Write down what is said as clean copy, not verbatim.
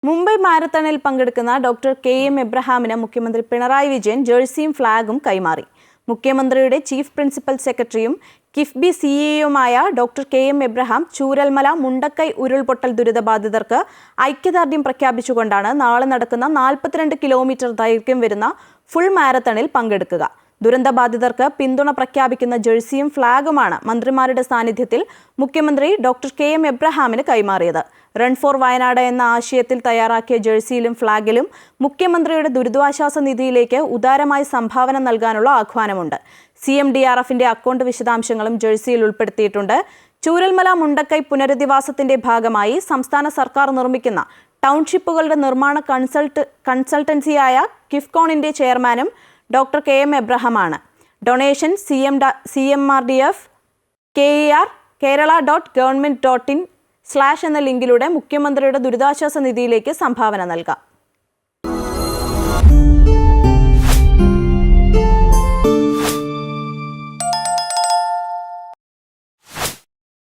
മുംബൈ മാരത്തണിൽ പങ്കെടുക്കുന്ന doctor K M. എബ്രഹാമിന് മുഖ്യമന്ത്രി പിണറായി വിജയൻ ജേഴ്സിയും ഫ്ളാഗും കൈമാറി. മുഖ്യമന്ത്രിയുടെ ചീഫ് പ്രിൻസിപ്പൽ സെക്രട്ടറിയും കിഫ്ബി സിഇഒയുമായ ഡോക്ടർ കെ.എം. എബ്രഹാം ചൂരൽമല മുണ്ടക്കൈ ഉരുൾപൊട്ടൽ ദുരിതബാധിതർക്ക് ഐക്യദാർഢ്യം പ്രഖ്യാപിച്ചുകൊണ്ടാണ് നാളെ നടക്കുന്ന 42 കിലോമീറ്റർ ദൈർഘ്യം വരുന്ന ഫുൾ മാരത്തണിൽ പങ്കെടുക്കുക. ദുരന്തബാധിതർക്ക് പിന്തുണ പ്രഖ്യാപിക്കുന്ന ജേഴ്സിയും ഫ്ളാഗുമാണ് മന്ത്രിമാരുടെ സാന്നിധ്യത്തിൽ മുഖ്യമന്ത്രി ഡോക്ടർ കെ.എം. എബ്രഹാമിന് കൈമാറിയത്. റൺ ഫോർ വയനാട് എന്ന ആശയത്തിൽ തയ്യാറാക്കിയ ജേഴ്സിയിലും ഫ്ളാഗിലും മുഖ്യമന്ത്രിയുടെ ദുരിതാശ്വാസ നിധിയിലേക്ക് ഉദാരമായി സംഭാവന നൽകാനുള്ള ആഹ്വാനമുണ്ട്. CMDRFന്റെ അക്കൗണ്ട് വിശദാംശങ്ങളും ജേഴ്സിയിൽ ഉൾപ്പെടുത്തിയിട്ടുണ്ട്. ചൂരൽമല മുണ്ടക്കൈ പുനരധിവാസത്തിന്റെ ഭാഗമായി സംസ്ഥാന സർക്കാർ നിർമ്മിക്കുന്ന ടൗൺഷിപ്പുകളുടെ നിർമ്മാണ കൺസൾട്ടൻസിയായ കിഫ്കോണിന്റെ ചെയർമാനും ഡോക്ടർ കെ.എം. എബ്രഹാമാണ്. ഡൊണേഷൻ CMRDF KER Kerala.government.in/ എന്ന ലിങ്കിലൂടെ മുഖ്യമന്ത്രിയുടെ ദുരിതാശ്വാസ നിധിയിലേക്ക് സംഭാവന നൽകാം.